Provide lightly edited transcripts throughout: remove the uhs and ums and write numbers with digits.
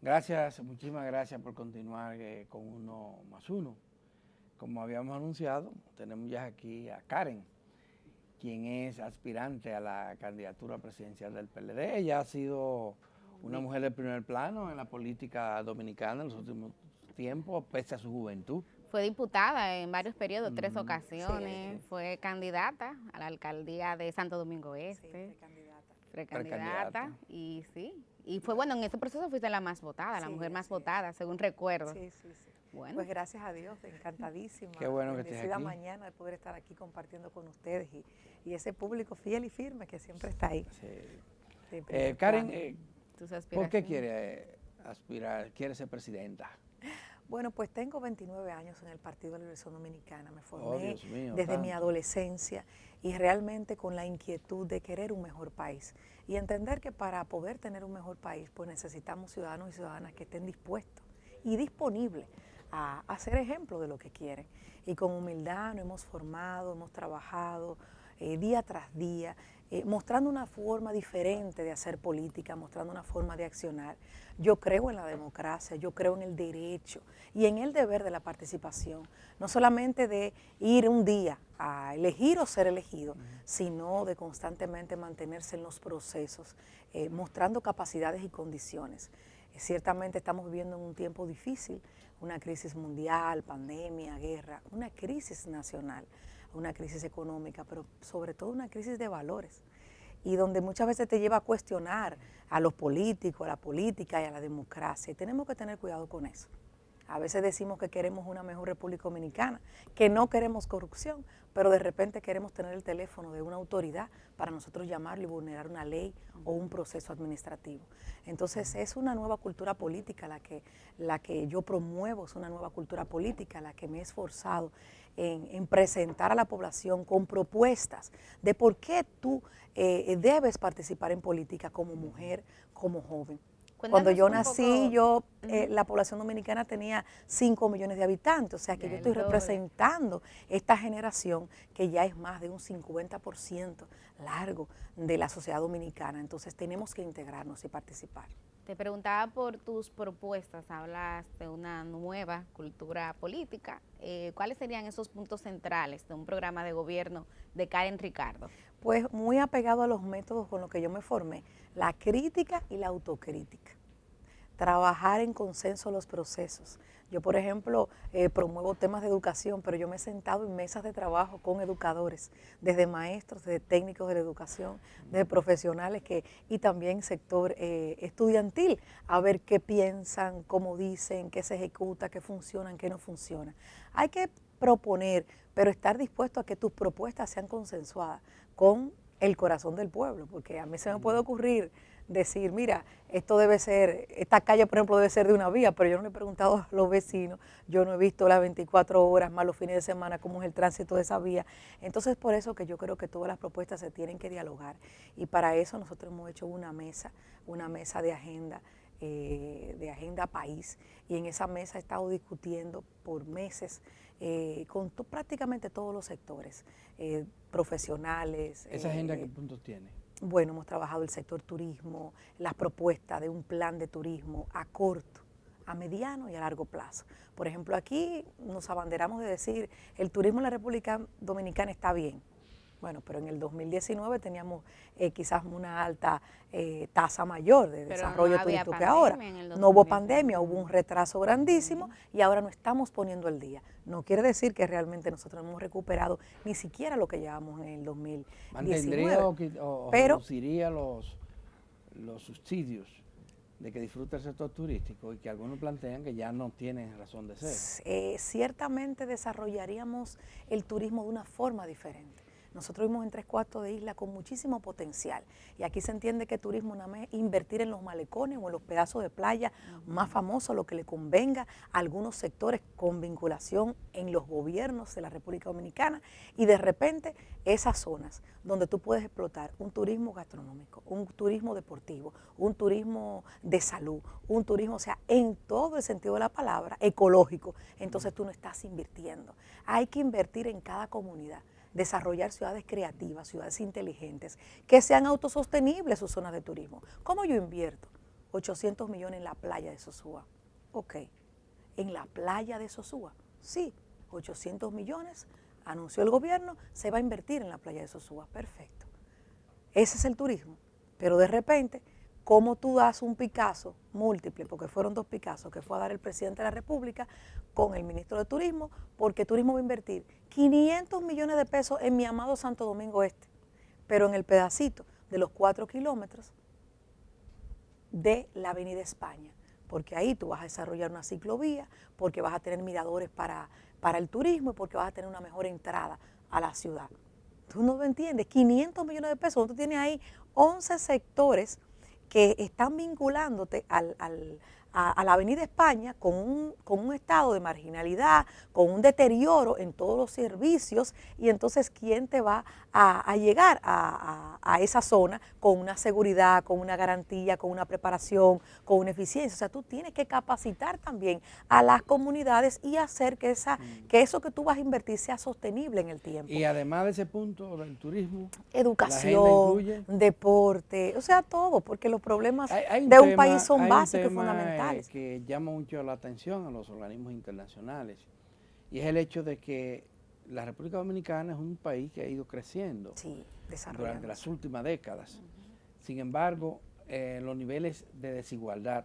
Gracias, muchísimas gracias por continuar con Uno más Uno. Como habíamos anunciado, tenemos ya aquí a Karen, quien es aspirante a la candidatura presidencial del PLD. Ella ha sido una mujer de primer plano en la política dominicana en los últimos tiempos, pese a su juventud. Fue diputada en varios periodos, 3 Sí, ocasiones, fue candidata a la alcaldía de Santo Domingo sí, Este, precandidata. precandidata, y sí, y fue bueno, en ese proceso fuiste la más votada, la Sí, mujer más así es. votada, según recuerdo. Sí, sí, sí. Bueno, Pues gracias a Dios, encantadísima, Qué bueno que estés bendecida aquí. mañana de poder estar aquí compartiendo con ustedes y ese público fiel y firme que siempre está ahí. Sí. de primer Karen, plano. tus ¿por qué aspiraciones. quiere aspirar, quiere ser presidenta? Bueno, pues tengo 29 años en el Partido de la Liberación Dominicana, me Oh, formé Dios mío, desde mi tanto. adolescencia y realmente con la inquietud de querer un mejor país y entender que para poder tener un mejor país pues necesitamos ciudadanos y ciudadanas que estén dispuestos y disponibles a ser ejemplo de lo que quieren. Y con humildad nos hemos formado, hemos trabajado día tras día, mostrando una forma diferente de hacer política, mostrando una forma de accionar. Yo creo en la democracia, yo creo en el derecho y en el deber de la participación, no solamente de ir un día a elegir o ser elegido, sino de constantemente mantenerse en los procesos, mostrando capacidades y condiciones. Ciertamente estamos viviendo en un tiempo difícil, una crisis mundial, pandemia, guerra, una crisis nacional, una crisis económica, pero sobre todo una crisis de valores y donde muchas veces te lleva a cuestionar a los políticos, a la política y a la democracia. Y tenemos que tener cuidado con eso. A veces decimos que queremos una mejor República Dominicana, que no queremos corrupción, pero de repente queremos tener el teléfono de una autoridad para nosotros llamarlo y vulnerar una ley o un proceso administrativo. Entonces es una nueva cultura política la que yo promuevo, es una nueva cultura política la que me he esforzado en presentar a la población con propuestas de por qué tú debes participar en política como mujer, como joven. Cuando yo nací, la población dominicana tenía 5 millones de habitantes, o sea que Ya yo el estoy doble. representando esta generación que ya es más de un 50% largo de la sociedad dominicana, entonces tenemos que integrarnos y participar. Te preguntaba por tus propuestas, hablas de una nueva cultura política. ¿Cuáles serían esos puntos centrales de un programa de gobierno de Karen Ricardo? Pues muy apegado a los métodos con los que yo me formé, la crítica y la autocrítica. Trabajar en consenso los procesos. Yo, por ejemplo, promuevo temas de educación, pero yo me he sentado en mesas de trabajo con educadores, desde maestros, desde técnicos de la educación, desde profesionales y también sector estudiantil, a ver qué piensan, cómo dicen, qué se ejecuta, qué funciona, qué no funciona. Hay que proponer, pero estar dispuesto a que tus propuestas sean consensuadas con el corazón del pueblo, porque a mí se me puede ocurrir decir, mira, esto debe ser, esta calle, por ejemplo, debe ser de una vía, pero yo no le he preguntado a los vecinos, yo no he visto las 24 horas más los fines de semana cómo es el tránsito de esa vía. Entonces, por eso que yo creo que todas las propuestas se tienen que dialogar y para eso nosotros hemos hecho una mesa de agenda país, y en esa mesa he estado discutiendo por meses con prácticamente todos los sectores, profesionales. ¿Esa agenda qué puntos tiene? Bueno, hemos trabajado el sector turismo, las propuestas de un plan de turismo a corto, a mediano y a largo plazo. Por ejemplo, aquí nos abanderamos de decir, el turismo en la República Dominicana está bien. Bueno, pero en el 2019 teníamos quizás una alta tasa mayor de desarrollo turístico que ahora. No hubo pandemia, hubo un retraso grandísimo y ahora no estamos poniendo el día. No quiere decir que realmente nosotros no hemos recuperado ni siquiera lo que llevamos en el 2019. ¿Mantendría o reduciría los subsidios de que disfruta el sector turístico y que algunos plantean que ya no tienen razón de ser? Ciertamente desarrollaríamos el turismo de una forma diferente. Nosotros vivimos en 3/4 de isla con muchísimo potencial y aquí se entiende que turismo nada más es invertir en los malecones o en los pedazos de playa más famosos, lo que le convenga a algunos sectores con vinculación en los gobiernos de la República Dominicana, y de repente esas zonas donde tú puedes explotar un turismo gastronómico, un turismo deportivo, un turismo de salud, un turismo, o sea, en todo el sentido de la palabra, ecológico, entonces tú no estás invirtiendo. Hay que invertir en cada comunidad, desarrollar ciudades creativas, ciudades inteligentes, que sean autosostenibles sus zonas de turismo. ¿Cómo yo invierto? 800 millones en la playa de Sosúa. Ok, en la playa de Sosúa, sí, 800 millones, anunció el gobierno, se va a invertir en la playa de Sosúa, perfecto. Ese es el turismo, pero de repente, ¿cómo tú das un Picasso múltiple? Porque fueron 2 Picassos que fue a dar el presidente de la República con el ministro de Turismo, porque Turismo va a invertir 500 millones de pesos en mi amado Santo Domingo Este, pero en el pedacito de los 4 kilómetros de la Avenida España, porque ahí tú vas a desarrollar una ciclovía, porque vas a tener miradores para el turismo y porque vas a tener una mejor entrada a la ciudad. Tú no lo entiendes, 500 millones de pesos, tú tienes ahí 11 sectores que están vinculándote a la Avenida España con un estado de marginalidad, con un deterioro en todos los servicios, y entonces ¿quién te va a llegar a esa zona con una seguridad, con una garantía, con una preparación, con una eficiencia? O sea, tú tienes que capacitar también a las comunidades y hacer que eso que tú vas a invertir sea sostenible en el tiempo. Y además de ese punto del turismo, educación, deporte, o sea, todo, porque los problemas de un país son básicos y fundamentales. Que llama mucho la atención a los organismos internacionales, y es el hecho de que la República Dominicana es un país que ha ido creciendo durante las últimas décadas. Sin embargo, los niveles de desigualdad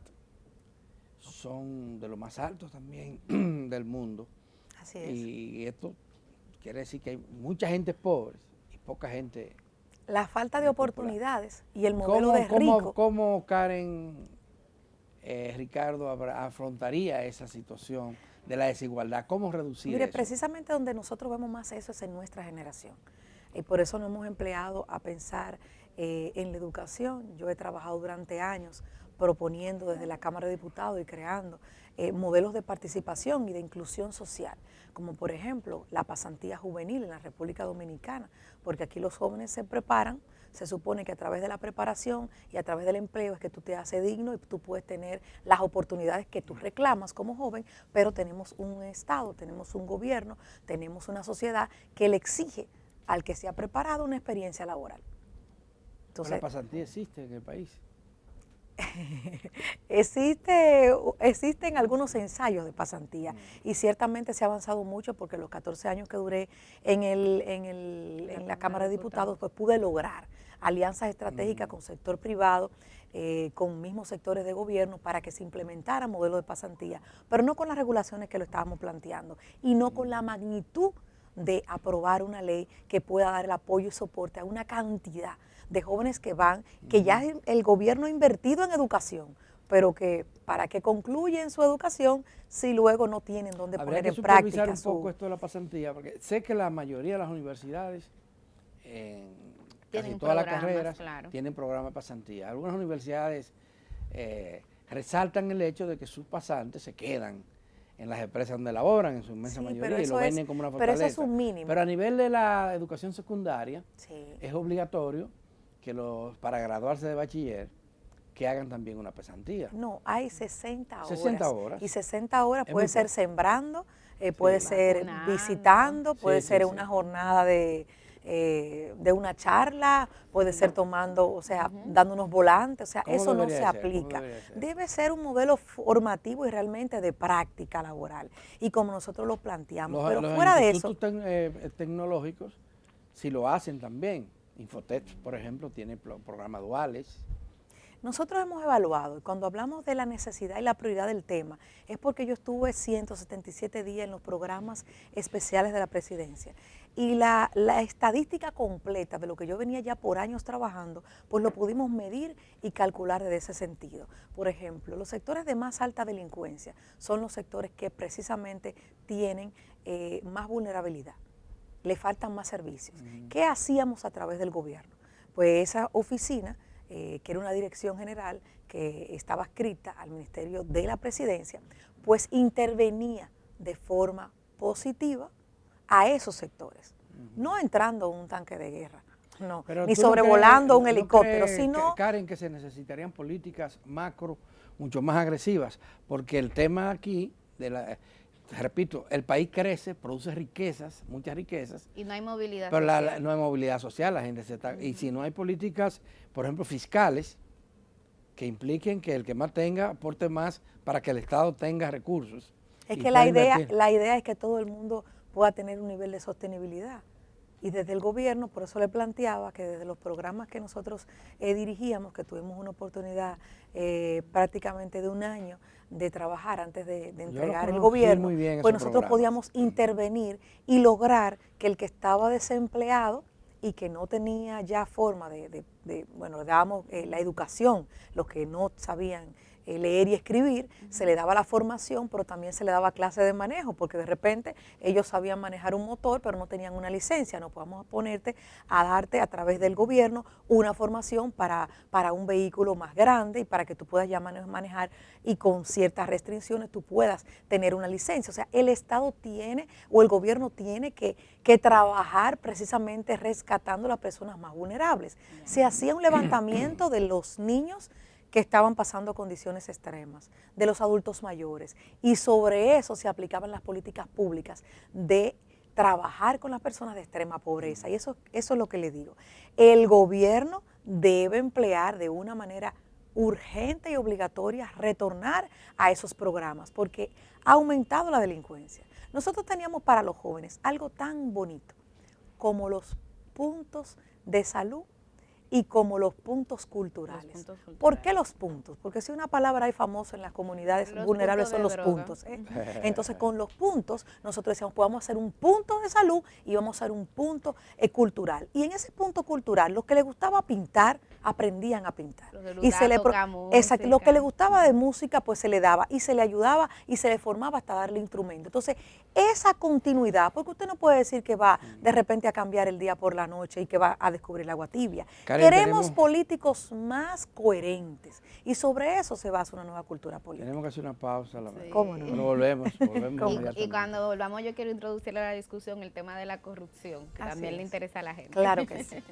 son de los más altos también del mundo. Así es. Y esto quiere decir que hay mucha gente pobre y poca gente. La falta de oportunidades y el modelo de rico. ¿Cómo Karen, Ricardo afrontaría esa situación de la desigualdad? ¿Cómo reducir eso? Precisamente donde nosotros vemos más eso es en nuestra generación. Y por eso nos hemos empleado a pensar en la educación. Yo he trabajado durante años proponiendo desde la Cámara de Diputados y creando modelos de participación y de inclusión social, como por ejemplo la pasantía juvenil en la República Dominicana, porque aquí los jóvenes se preparan, se supone que a través de la preparación y a través del empleo es que tú te haces digno y tú puedes tener las oportunidades que tú reclamas como joven, pero tenemos un Estado, tenemos un gobierno, tenemos una sociedad que le exige al que se ha preparado una experiencia laboral. Entonces, ¿la pasantía existe en el país? Existen algunos ensayos de pasantía y ciertamente se ha avanzado mucho, porque los 14 años que duré en la Cámara de Diputados, pues pude lograr alianzas estratégicas con sector privado, con mismos sectores de gobierno, para que se implementara modelos de pasantía, pero no con las regulaciones que lo estábamos planteando y no con la magnitud de aprobar una ley que pueda dar el apoyo y soporte a una cantidad de jóvenes que ya el gobierno ha invertido en educación, pero que para que concluyan su educación si luego no tienen dónde poner en práctica. Habría que supervisar un poco esto de la pasantía, porque sé que la mayoría de las universidades, casi todas las carreras, tienen programas de pasantía. Algunas universidades resaltan el hecho de que sus pasantes se quedan en las empresas donde laboran, en su inmensa mayoría, y lo venden como una fortaleza. Pero eso es un mínimo. Pero a nivel de la educación secundaria, es obligatorio que para graduarse de bachiller, que hagan también una pasantía. No, hay 60 horas. 60 horas. Y 60 horas puede ser sembrando, puede ser visitando, puede ser una jornada de una charla, puede ser tomando, o sea, dando unos volantes, o sea, eso no se aplica. Debe ser un modelo formativo y realmente de práctica laboral, y como nosotros lo planteamos. Pero fuera de eso, los institutos tecnológicos sí lo hacen también. Infotech, por ejemplo, tiene programas duales. Nosotros hemos evaluado, y cuando hablamos de la necesidad y la prioridad del tema, es porque yo estuve 177 días en los programas especiales de la presidencia, y la estadística completa de lo que yo venía ya por años trabajando, pues lo pudimos medir y calcular desde ese sentido. Por ejemplo, los sectores de más alta delincuencia son los sectores que precisamente tienen más vulnerabilidad, le faltan más servicios. ¿Qué hacíamos a través del gobierno? Pues esa oficina, que era una dirección general que estaba adscrita al Ministerio de la Presidencia, pues intervenía de forma positiva a esos sectores, no entrando en un tanque de guerra, no, ni sobrevolando un helicóptero, sino... Karen, que se necesitarían políticas macro mucho más agresivas, porque el tema aquí, repito, el país crece, produce riquezas, muchas riquezas. Y no hay movilidad pero social. No hay movilidad social, la gente se está... Y si no hay políticas, por ejemplo, fiscales, que impliquen que el que más tenga aporte más para que el Estado tenga recursos. Es y que pueda la invertir. idea es que todo el mundo pueda tener un nivel de sostenibilidad. Y desde el gobierno, por eso le planteaba que desde los programas que nosotros dirigíamos, que tuvimos una oportunidad prácticamente de un año de trabajar antes de entregar el gobierno, muy bien pues esos nosotros programas. podíamos intervenir y lograr que el que estaba desempleado y que no tenía ya forma bueno, le dábamos la educación, los que no sabían leer y escribir, se le daba la formación, pero también se le daba clase de manejo, porque de repente ellos sabían manejar un motor, pero no tenían una licencia. No podemos ponerte a darte a través del gobierno una formación para un vehículo más grande y para que tú puedas ya manejar y con ciertas restricciones tú puedas tener una licencia. O sea, el Estado tiene o el gobierno tiene que trabajar precisamente rescatando a las personas más vulnerables. Se hacía un levantamiento de los niños que estaban pasando condiciones extremas, de los adultos mayores, y sobre eso se aplicaban las políticas públicas de trabajar con las personas de extrema pobreza. Y eso es lo que le digo. El gobierno debe emplear de una manera urgente y obligatoria retornar a esos programas, porque ha aumentado la delincuencia. Nosotros teníamos para los jóvenes algo tan bonito como los puntos de salud y como los puntos culturales. ¿Por qué los puntos? Porque si una palabra hay famosa en las comunidades vulnerables son los puntos. Entonces, con los puntos, nosotros decíamos, pues vamos a hacer un punto de salud y vamos a hacer un punto cultural. Y en ese punto cultural, los que les gustaba pintar, aprendían a pintar. Y se le exacto, lo que le gustaba de música, pues se le daba y se le ayudaba y se le formaba hasta darle instrumento. Entonces, esa continuidad, porque usted no puede decir que va de repente a cambiar el día por la noche y que va a descubrir el agua tibia. Karen, Queremos políticos más coherentes y sobre eso se basa una nueva cultura política. Tenemos que hacer una pausa. Sí. ¿Cómo no? Pero volvemos Y cuando volvamos yo quiero introducirle a la discusión el tema de la corrupción, que también le interesa a la gente. Claro que sí.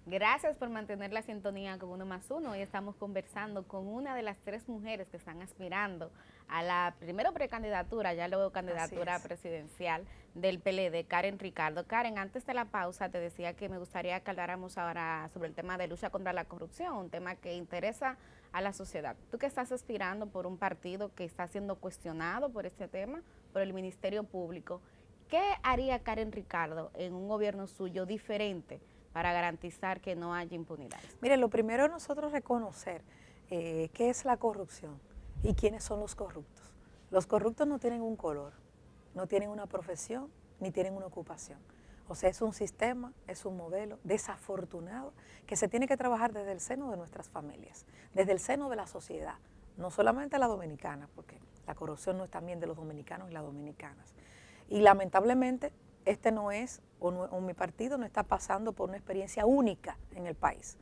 Gracias por mantener la sintonía con Uno más Uno. Hoy estamos conversando con una de las 3 mujeres que están aspirando a la primero precandidatura, ya luego candidatura presidencial del PLD, Karen Ricardo. Karen, antes de la pausa te decía que me gustaría que habláramos ahora sobre el tema de lucha contra la corrupción, un tema que interesa a la sociedad. Tú que estás aspirando por un partido que está siendo cuestionado por este tema, por el Ministerio Público, ¿qué haría Karen Ricardo en un gobierno suyo diferente para garantizar que no haya impunidad? Mire, lo primero es nosotros reconocer qué es la corrupción y quiénes son los corruptos. Los corruptos no tienen un color, no tienen una profesión, ni tienen una ocupación. O sea, es un sistema, es un modelo desafortunado que se tiene que trabajar desde el seno de nuestras familias, desde el seno de la sociedad, no solamente la dominicana, porque la corrupción no es también de los dominicanos y las dominicanas. Y lamentablemente este no es, o mi partido no está pasando por una experiencia única en el país.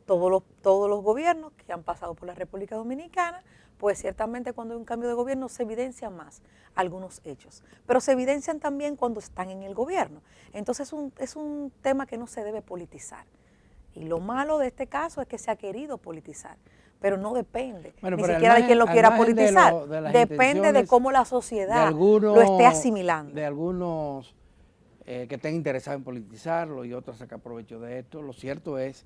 Todos los gobiernos que han pasado por la República Dominicana, pues ciertamente cuando hay un cambio de gobierno se evidencian más algunos hechos, pero se evidencian también cuando están en el gobierno. Entonces es un tema que no se debe politizar. Y lo malo de este caso es que se ha querido politizar, pero no depende ni siquiera de quien lo quiera politizar, depende de cómo la sociedad lo esté asimilando. De algunos que estén interesados en politizarlo y otros sacar provecho de esto. Lo cierto es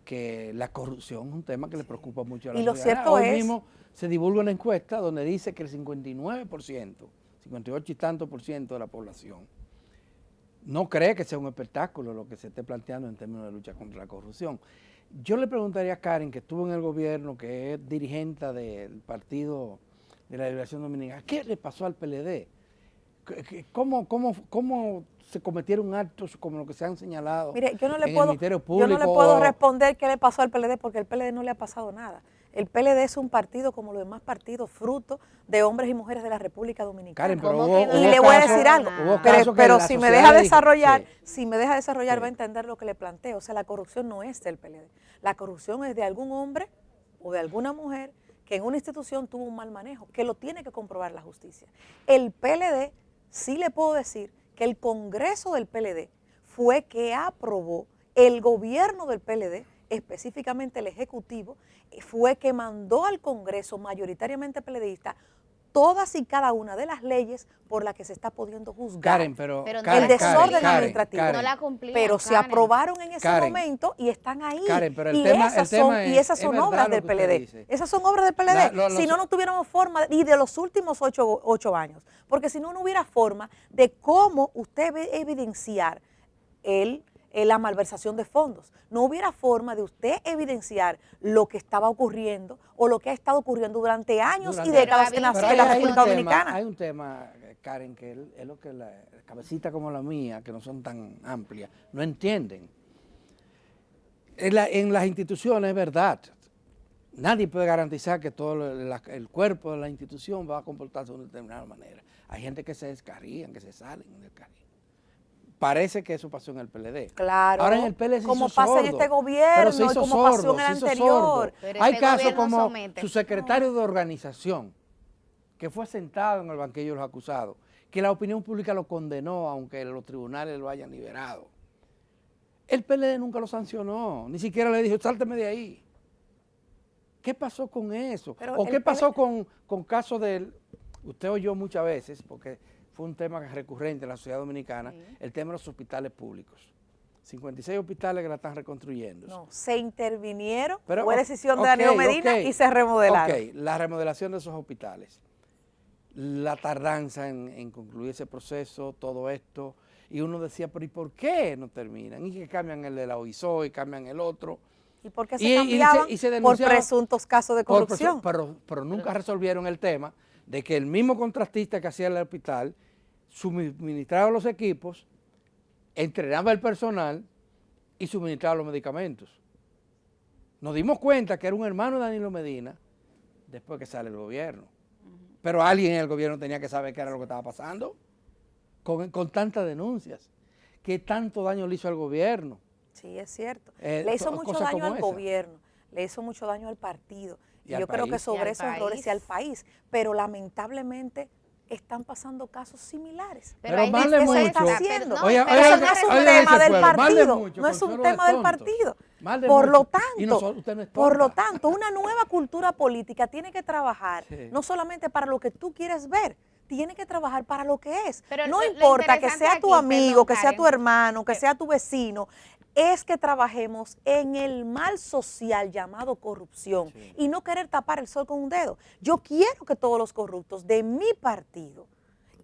que la corrupción es un tema que le preocupa mucho a la sociedad. Y lo cierto Hoy es, mismo se divulga una encuesta donde dice que el 59%, 58 y tanto por ciento de la población no cree que sea un espectáculo lo que se esté planteando en términos de lucha contra la corrupción. Yo le preguntaría a Karen, que estuvo en el gobierno, que es dirigente del Partido de la Liberación Dominicana, ¿qué le pasó al PLD? ¿Cómo se cometieron actos como los que se han señalado? Mire, yo no le puedo puedo responder qué le pasó al PLD porque al PLD no le ha pasado nada. El PLD es un partido como los demás partidos, fruto de hombres y mujeres de la República Dominicana. Karen, pero y le voy a decir algo, pero si me deja desarrollar, va a entender lo que le planteo. O sea, la corrupción no es del PLD. La corrupción es de algún hombre o de alguna mujer que en una institución tuvo un mal manejo, que lo tiene que comprobar la justicia. El PLD, sí le puedo decir que el Congreso del PLD fue que aprobó, el gobierno del PLD, específicamente el Ejecutivo, fue que mandó al Congreso, mayoritariamente PLDista, todas y cada una de las leyes por las que se está pudiendo juzgar. Karen, Pero no Karen, el desorden Karen, administrativo. Karen, No la cumplían, pero se Karen. aprobaron en ese Karen, momento y están ahí. Karen, pero el y tema- esas el tema son, es- y esas es son verdad obras lo del que usted PLD. dice. Esas son obras del PLD. Si no, no tuviéramos forma, y de los últimos 8 años. Porque si no, no hubiera forma de cómo usted evidenciar la malversación de fondos. No hubiera forma de usted evidenciar lo que estaba ocurriendo o lo que ha estado ocurriendo durante años y décadas en la Pero República hay un Dominicana. Hay un tema, Karen, que es lo que la cabecita como la mía, que no son tan amplias, no entienden. En las instituciones es verdad. Nadie puede garantizar que todo el cuerpo de la institución va a comportarse de una determinada manera. Hay gente que se descarrían, que se salen del carril. Parece que eso pasó en el PLD. Claro, Ahora en el PLD se como hizo pasa en sordo, este gobierno pero se y hizo como pasó sordo, en el se hizo anterior. sordo. Pero Hay ese casos gobierno como somete. su secretario de organización, que fue sentado en el banquillo de los acusados, que la opinión pública lo condenó, aunque los tribunales lo hayan liberado. El PLD nunca lo sancionó, ni siquiera le dijo, sálteme de ahí. ¿Qué pasó con eso? Pero ¿O el qué pasó con casos del... Usted oyó muchas veces, porque fue un tema recurrente en la sociedad dominicana, Sí. el tema de los hospitales públicos. 56 hospitales que la están reconstruyendo. No, se intervinieron, Pero, fue decisión de ok, Danilo Medina ok, y se remodelaron. Ok, la remodelación de esos hospitales, la tardanza en concluir ese proceso, todo esto, y uno decía, pero ¿y por qué no terminan? Y que cambian el de la OISO y cambian el otro. ¿Y por qué se Y cambiaban? se Por denunciaba presuntos casos de corrupción. Pero nunca resolvieron el tema de que el mismo contratista que hacía el hospital suministraba los equipos, entrenaba el personal y suministraba los medicamentos. Nos dimos cuenta que era un hermano de Danilo Medina después que sale el gobierno. Pero alguien en el gobierno tenía que saber qué era lo que estaba pasando con tantas denuncias. ¿Qué tanto daño le hizo al gobierno? Sí, es cierto. Le hizo mucho cosas daño como al esa. gobierno, le hizo mucho daño al partido. Y Y al yo creo que país. sobre Y al esos errores país. y al país. Pero lamentablemente están pasando casos similares. Pero ahí mal de Eso se mucho. está haciendo. No, Oiga, Pero oiga, eso no es un oiga tema ese del pueblo, mal de partido, mucho, no es un consuelo de tema del tontos. partido. Mal de Por lo mucho. Y tanto, usted no es por lo tonta. tanto, una nueva cultura política tiene que trabajar Sí. no solamente para lo que tú quieres ver, tiene que trabajar para lo que es. Pero No lo importa que interesante sea tu aquí, amigo, perdón, que sea Karen, tu hermano, que sea tu vecino, es que trabajemos en el mal social llamado corrupción Sí. y no querer tapar el sol con un dedo. Yo quiero que todos los corruptos de mi partido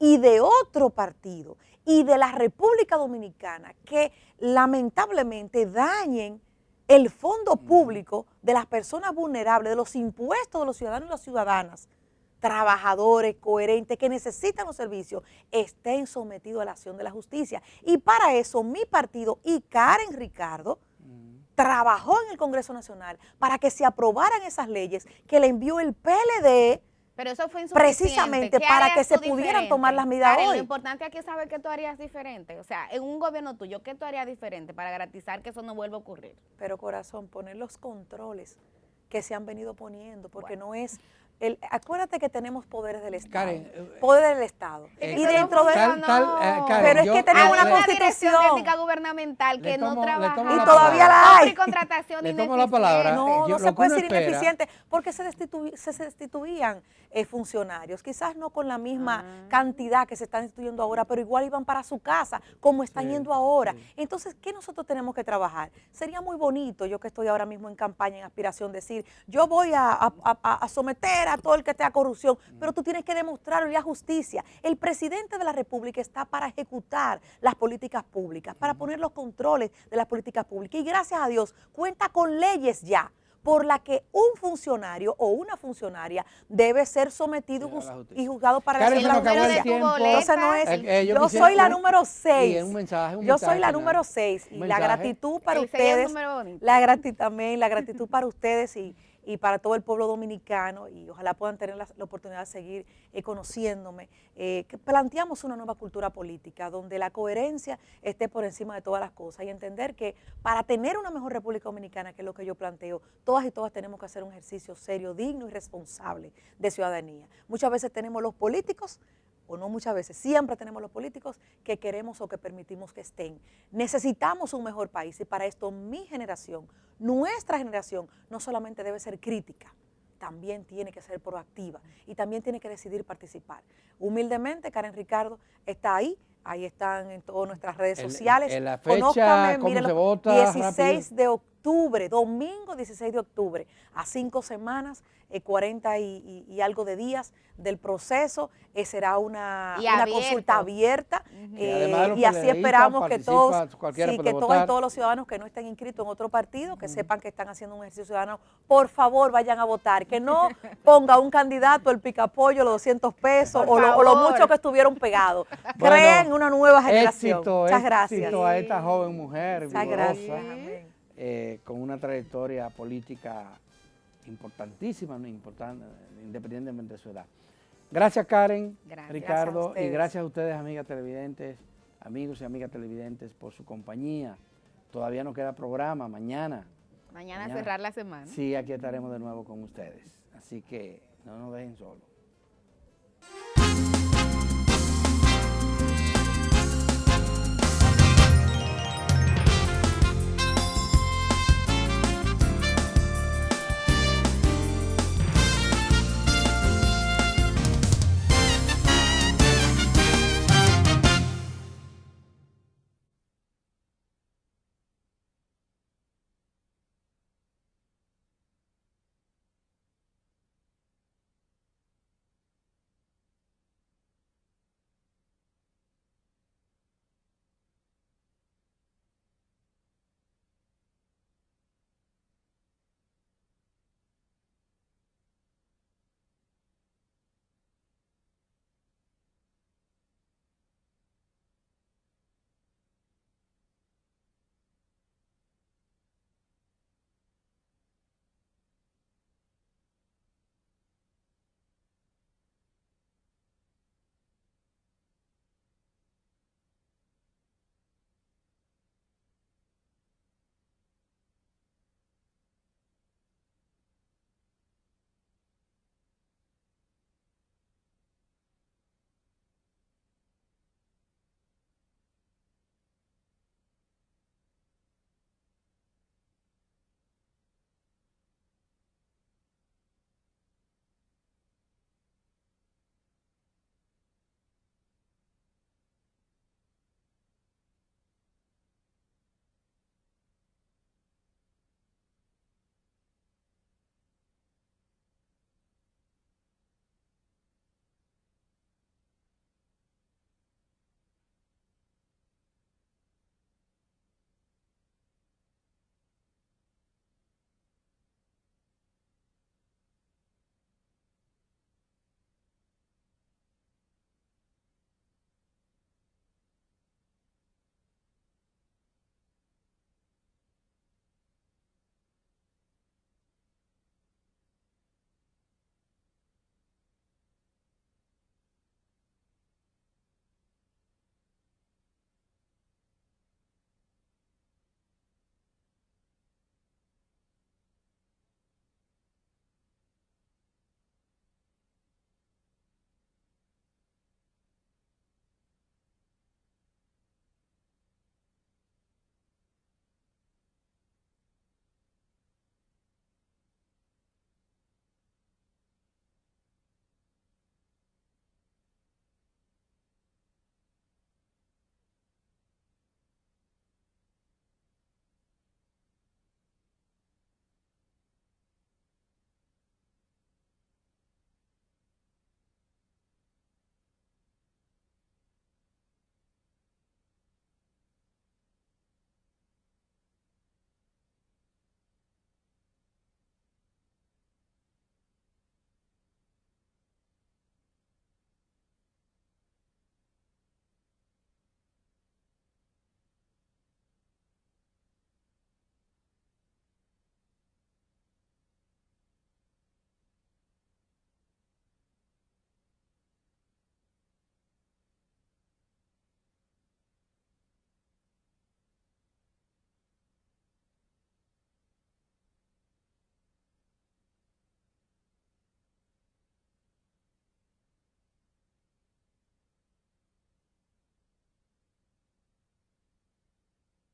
y de otro partido y de la República Dominicana que lamentablemente dañen el fondo público de las personas vulnerables, de los impuestos de los ciudadanos y las ciudadanas, trabajadores coherentes que necesitan los servicios, estén sometidos a la acción de la justicia. Y para eso mi partido y Karen Ricardo trabajó en el Congreso Nacional para que se aprobaran esas leyes que le envió el PLD. Pero eso fue insuficiente. Precisamente ¿Qué para harías que se tú pudieran diferente? tomar las medidas Karen, hoy. Lo importante aquí es saber qué tú harías diferente. O sea, en un gobierno tuyo, ¿qué tú harías diferente para garantizar que eso no vuelva a ocurrir? Pero corazón, poner los controles que se han venido poniendo, porque Bueno. no es... acuérdate que tenemos poderes del Estado. Karen, poder del Estado. Es Y que eso dentro no de... funcionó. Karen, Pero es que tenemos Había una constitución. dirección de ética gubernamental que Le no tomo la trabajaba. Y todavía la hay. Y contratación Le tomo la palabra. ineficiente. No, Yo- no lo se que puede uno decir espera- ineficiente porque se destituían funcionarios, quizás no con la misma cantidad que se están destituyendo ahora, pero igual iban para su casa, como están Sí, yendo ahora. sí. Entonces, ¿qué nosotros tenemos que trabajar? Sería muy bonito, yo que estoy ahora mismo en campaña, en aspiración, decir, yo voy a someter a todo el que esté a corrupción, pero tú tienes que demostrarlo y a justicia. El presidente de la República está para ejecutar las políticas públicas, para poner los controles de las políticas públicas y gracias a Dios cuenta con leyes ya por la que un funcionario o una funcionaria debe ser sometido Sí, a la justicia. y juzgado para Karen, la se nos acabó el justicia. tiempo. Entonces no es, yo yo quisiera soy la un- número 6. y un mensaje Yo soy la final. número 6 y Un la mensaje. gratitud para El seis es un ustedes, número bonito. la gratitud también, la gratitud para ustedes y para todo el pueblo dominicano y ojalá puedan tener la oportunidad de seguir conociéndome, que planteamos una nueva cultura política donde la coherencia esté por encima de todas las cosas y entender que para tener una mejor República Dominicana, que es lo que yo planteo, todas y todas tenemos que hacer un ejercicio serio, digno y responsable de ciudadanía. Muchas veces tenemos los políticos, o no muchas veces, siempre tenemos los políticos que queremos o que permitimos que estén. Necesitamos un mejor país y para esto mi generación, nuestra generación, no solamente debe ser crítica, también tiene que ser proactiva y también tiene que decidir participar. Humildemente, Karen Ricardo está ahí. Ahí están en todas nuestras redes sociales. En la fecha, Conózcame, ¿cómo mírenlo, se vota? 16 de octubre, domingo 16 de octubre, a 5 semanas, 40 y algo de días del proceso. Será una consulta abierta y así esperamos que todos, todos los ciudadanos que no estén inscritos en otro partido, que sepan que están haciendo un ejercicio ciudadano, por favor vayan a votar, que no ponga un candidato el picapollo, los 200 pesos o lo mucho que estuvieron pegados. Bueno, creen una nueva generación. Muchas gracias. Éxito a esta joven mujer vigorosa, con una trayectoria política importantísima, independientemente de su edad. Gracias, Karen, Ricardo, y gracias a ustedes, amigas televidentes, amigos y amigas televidentes, por su compañía. Todavía nos queda programa mañana. Mañana cerrar la semana. Sí, aquí estaremos de nuevo con ustedes. Así que no nos dejen solos.